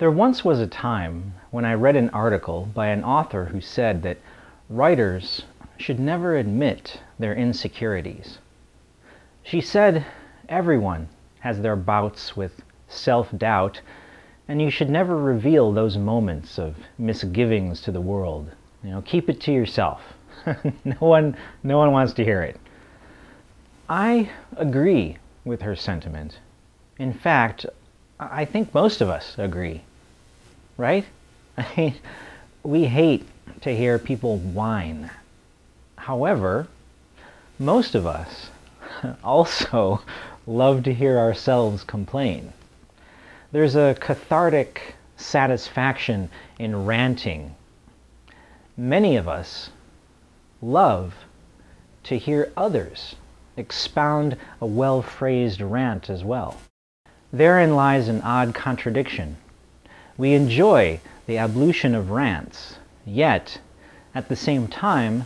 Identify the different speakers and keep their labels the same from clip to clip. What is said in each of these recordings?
Speaker 1: There once was a time when I read an article by an author who said that writers should never admit their insecurities. She said everyone has their bouts with self-doubt, and you should never reveal those moments of misgivings to the world. Keep it to yourself. No one wants to hear it. I agree with her sentiment. In fact, I think most of us agree. Right? We hate to hear people whine. However, most of us also love to hear ourselves complain. There's a cathartic satisfaction in ranting. Many of us love to hear others expound a well-phrased rant as well. Therein lies an odd contradiction. We enjoy the ablution of rants, yet, at the same time,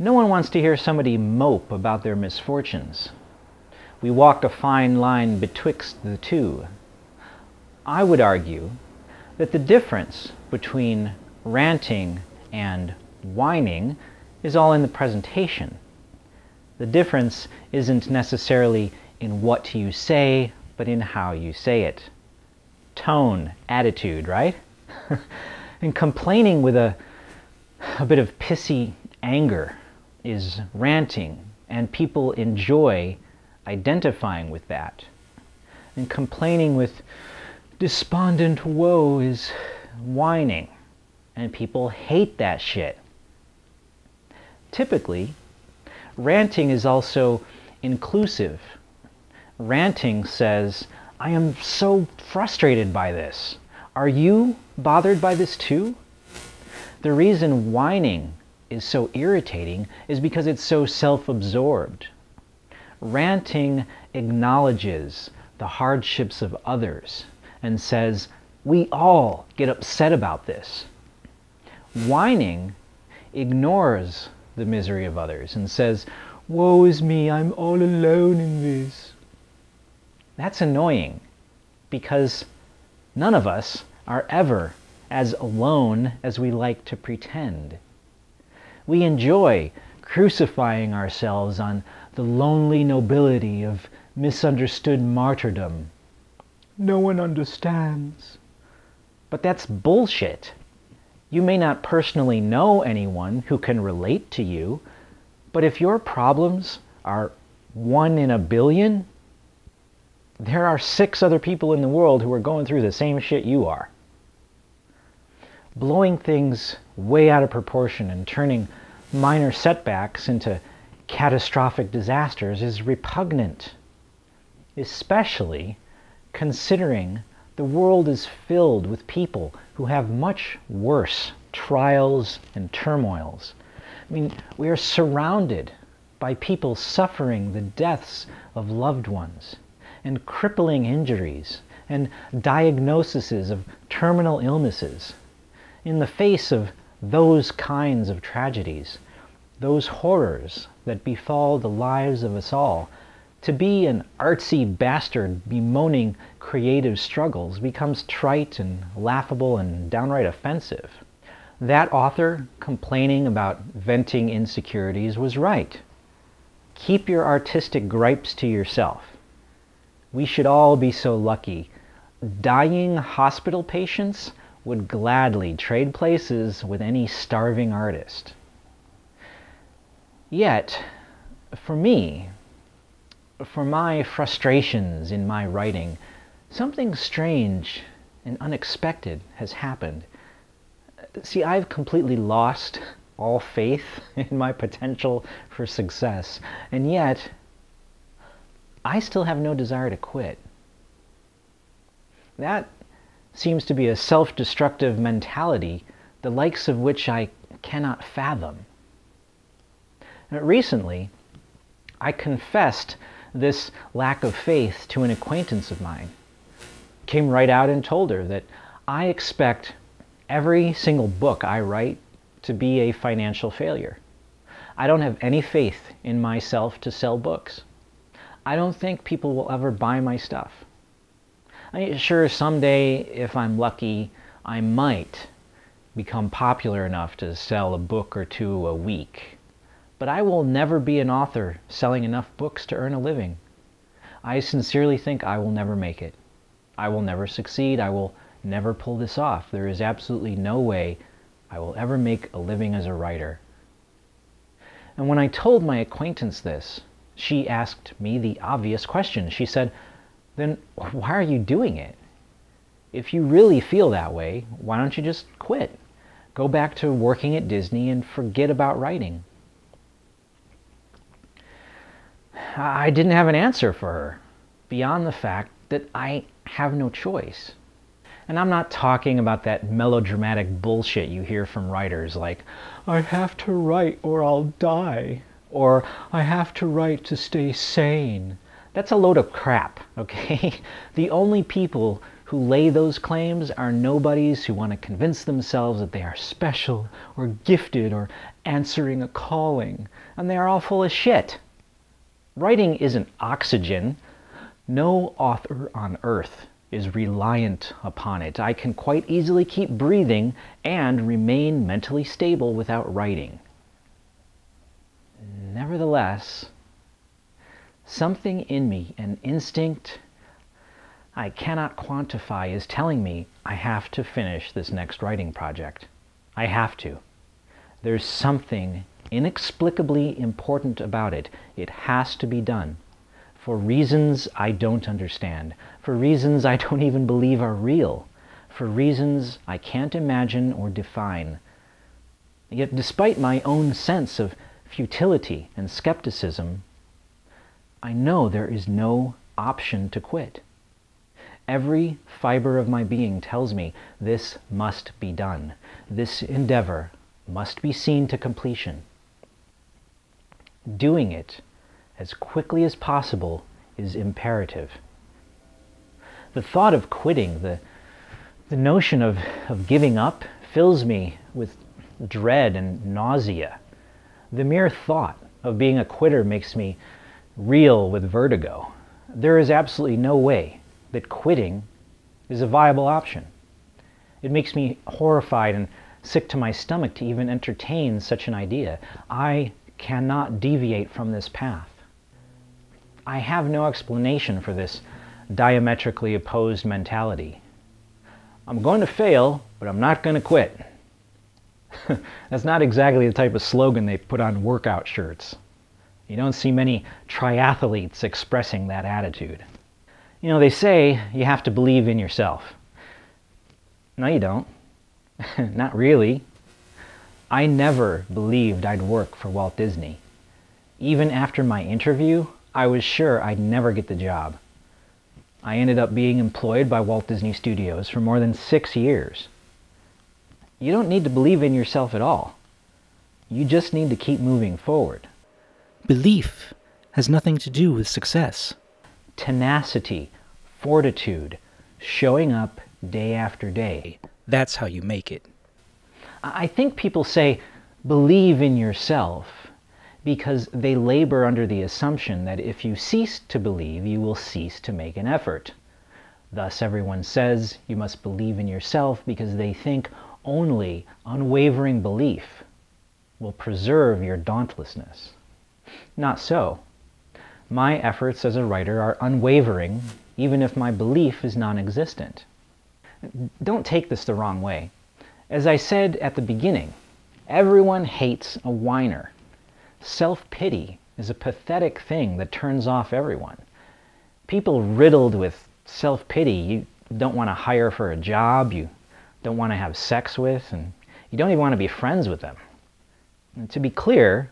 Speaker 1: no one wants to hear somebody mope about their misfortunes. We walk a fine line betwixt the two. I would argue that the difference between ranting and whining is all in the presentation. The difference isn't necessarily in what you say, but in how you say it. Tone, attitude, right? And complaining with a bit of pissy anger is ranting, and people enjoy identifying with that. And complaining with despondent woe is whining, and people hate that shit. Typically, ranting is also inclusive. Ranting says, I am so frustrated by this. Are you bothered by this too? The reason whining is so irritating is because it's so self-absorbed. Ranting acknowledges the hardships of others and says, we all get upset about this. Whining ignores the misery of others and says, woe is me, I'm all alone in this. That's annoying, because none of us are ever as alone as we like to pretend. We enjoy crucifying ourselves on the lonely nobility of misunderstood martyrdom. No one understands. But that's bullshit. You may not personally know anyone who can relate to you, but if your problems are 1 in a billion, there are 6 other people in the world who are going through the same shit you are. Blowing things way out of proportion and turning minor setbacks into catastrophic disasters is repugnant, especially considering the world is filled with people who have much worse trials and turmoils. We are surrounded by people suffering the deaths of loved ones, and crippling injuries, and diagnoses of terminal illnesses. In the face of those kinds of tragedies, those horrors that befall the lives of us all, to be an artsy bastard bemoaning creative struggles becomes trite and laughable and downright offensive. That author complaining about venting insecurities was right. Keep your artistic gripes to yourself. We should all be so lucky. Dying hospital patients would gladly trade places with any starving artist. Yet, for me, for my frustrations in my writing, something strange and unexpected has happened. See, I've completely lost all faith in my potential for success, and yet I still have no desire to quit. That seems to be a self-destructive mentality, the likes of which I cannot fathom. Recently, I confessed this lack of faith to an acquaintance of mine. Came right out and told her that I expect every single book I write to be a financial failure. I don't have any faith in myself to sell books. I don't think people will ever buy my stuff. Sure, someday, if I'm lucky, I might become popular enough to sell a book or two a week. But I will never be an author selling enough books to earn a living. I sincerely think I will never make it. I will never succeed. I will never pull this off. There is absolutely no way I will ever make a living as a writer. And when I told my acquaintance this, she asked me the obvious question. She said, "Then why are you doing it? If you really feel that way, why don't you just quit? Go back to working at Disney and forget about writing." I didn't have an answer for her, beyond the fact that I have no choice. And I'm not talking about that melodramatic bullshit you hear from writers like, "I have to write or I'll die," or "I have to write to stay sane." That's a load of crap, okay? The only people who lay those claims are nobodies who want to convince themselves that they are special or gifted or answering a calling, and they are all full of shit. Writing isn't oxygen. No author on earth is reliant upon it. I can quite easily keep breathing and remain mentally stable without writing. Nevertheless, something in me, an instinct I cannot quantify, is telling me I have to finish this next writing project. I have to. There's something inexplicably important about it. It has to be done. For reasons I don't understand. For reasons I don't even believe are real. For reasons I can't imagine or define. Yet despite my own sense of futility and skepticism, I know there is no option to quit. Every fiber of my being tells me this must be done. This endeavor must be seen to completion. Doing it as quickly as possible is imperative. The thought of quitting, the notion of giving up, fills me with dread and nausea. The mere thought of being a quitter makes me reel with vertigo. There is absolutely no way that quitting is a viable option. It makes me horrified and sick to my stomach to even entertain such an idea. I cannot deviate from this path. I have no explanation for this diametrically opposed mentality. I'm going to fail, but I'm not going to quit. That's not exactly the type of slogan they put on workout shirts. You don't see many triathletes expressing that attitude. You know, they say you have to believe in yourself. No, you don't. Not really. I never believed I'd work for Walt Disney. Even after my interview, I was sure I'd never get the job. I ended up being employed by Walt Disney Studios for more than 6 years. You don't need to believe in yourself at all. You just need to keep moving forward.
Speaker 2: Belief has nothing to do with success.
Speaker 1: Tenacity, fortitude, showing up day after day.
Speaker 2: That's how you make it.
Speaker 1: I think people say, believe in yourself, because they labor under the assumption that if you cease to believe, you will cease to make an effort. Thus, everyone says you must believe in yourself because they think only unwavering belief will preserve your dauntlessness. Not so. My efforts as a writer are unwavering, even if my belief is non-existent. Don't take this the wrong way. As I said at the beginning, everyone hates a whiner. Self-pity is a pathetic thing that turns off everyone. People riddled with self-pity you don't want to hire for a job, you don't want to have sex with, and you don't even want to be friends with them. And to be clear,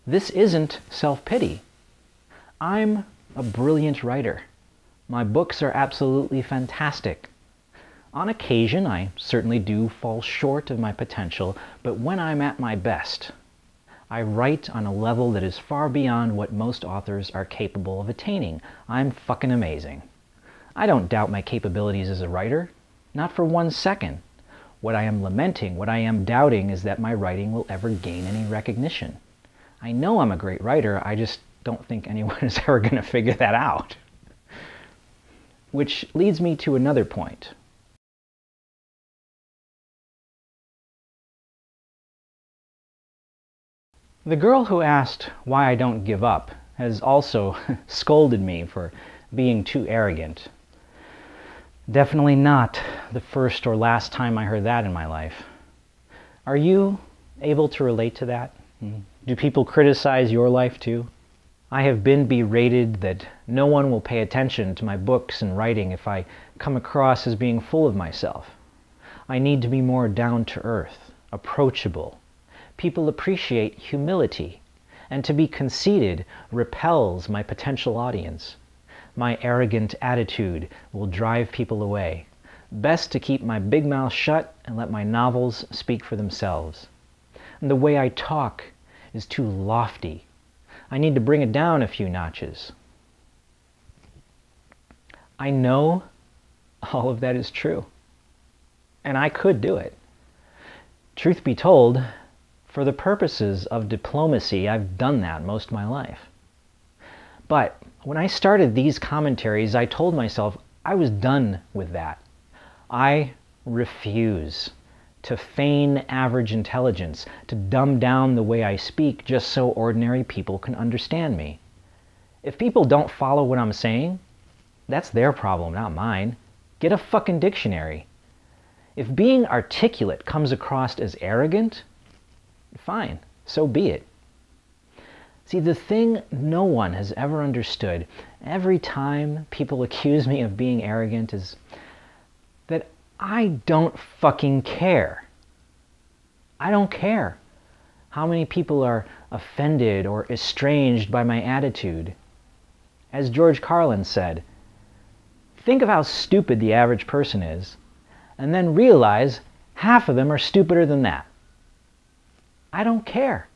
Speaker 1: this isn't self-pity. I'm a brilliant writer. My books are absolutely fantastic. On occasion, I certainly do fall short of my potential, but when I'm at my best, I write on a level that is far beyond what most authors are capable of attaining. I'm fucking amazing. I don't doubt my capabilities as a writer, not for 1 second. What I am lamenting, what I am doubting, is that my writing will ever gain any recognition. I know I'm a great writer, I just don't think anyone is ever going to figure that out. Which leads me to another point. The girl who asked why I don't give up has also scolded me for being too arrogant. Definitely not the first or last time I heard that in my life. Are you able to relate to that? Do people criticize your life too? I have been berated that no one will pay attention to my books and writing if I come across as being full of myself. I need to be more down to earth, approachable. People appreciate humility, and to be conceited repels my potential audience. My arrogant attitude will drive people away. Best to keep my big mouth shut and let my novels speak for themselves. And the way I talk is too lofty. I need to bring it down a few notches. I know all of that is true, and I could do it. Truth be told, for the purposes of diplomacy, I've done that most of my life. But when I started these commentaries, I told myself I was done with that. I refuse to feign average intelligence, to dumb down the way I speak just so ordinary people can understand me. If people don't follow what I'm saying, that's their problem, not mine. Get a fucking dictionary. If being articulate comes across as arrogant, fine, so be it. See, the thing no one has ever understood, every time people accuse me of being arrogant, is that I don't fucking care. I don't care how many people are offended or estranged by my attitude. As George Carlin said, think of how stupid the average person is, and then realize half of them are stupider than that. I don't care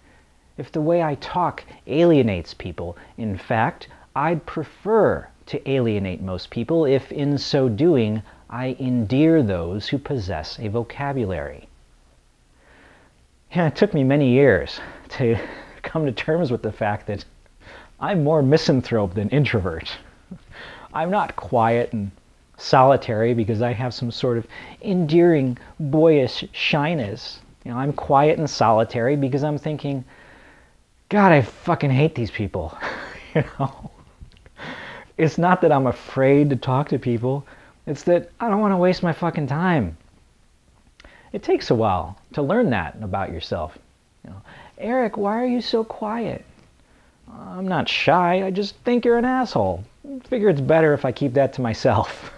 Speaker 1: if the way I talk alienates people. In fact, I'd prefer to alienate most people if, in so doing, I endear those who possess a vocabulary. Yeah, it took me many years to come to terms with the fact that I'm more misanthrope than introvert. I'm not quiet and solitary because I have some sort of endearing, boyish shyness. I'm quiet and solitary because I'm thinking, God, I fucking hate these people. It's not that I'm afraid to talk to people. It's that I don't want to waste my fucking time. It takes a while to learn that about yourself. Eric, why are you so quiet? I'm not shy. I just think you're an asshole. I figure it's better if I keep that to myself.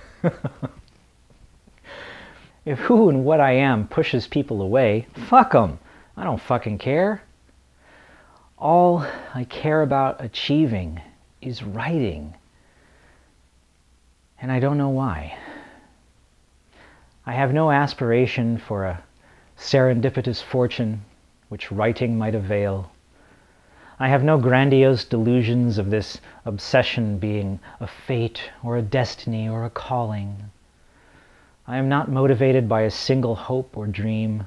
Speaker 1: If who and what I am pushes people away, fuck them. I don't fucking care. All I care about achieving is writing. And I don't know why. I have no aspiration for a serendipitous fortune which writing might avail. I have no grandiose delusions of this obsession being a fate or a destiny or a calling. I am not motivated by a single hope or dream.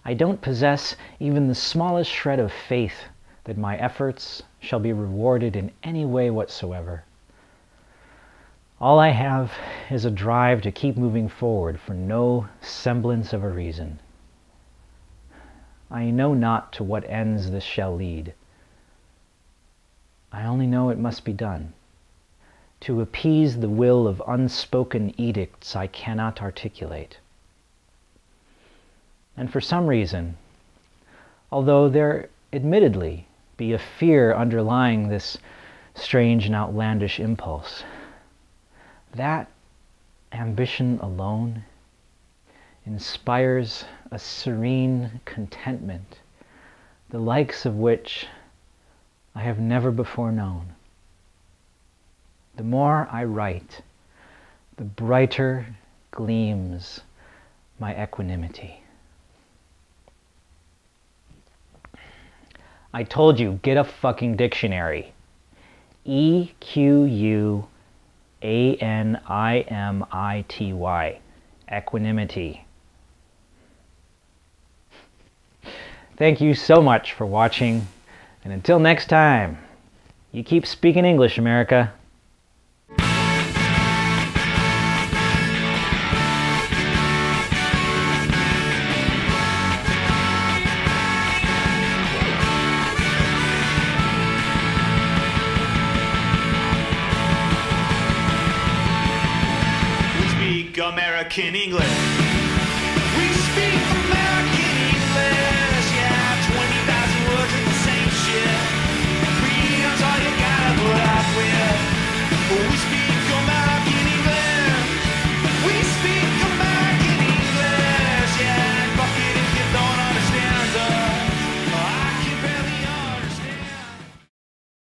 Speaker 1: I don't possess even the smallest shred of faith that my efforts shall be rewarded in any way whatsoever. All I have is a drive to keep moving forward for no semblance of a reason. I know not to what ends this shall lead. I only know it must be done, to appease the will of unspoken edicts I cannot articulate. And for some reason, although there admittedly be a fear underlying this strange and outlandish impulse, that ambition alone inspires a serene contentment, the likes of which I have never before known. The more I write, the brighter gleams my equanimity. I told you, get a fucking dictionary. EQUANIMITY. Equanimity. Thank you so much for watching, and until next time, you keep speaking English, America.
Speaker 3: speak American English.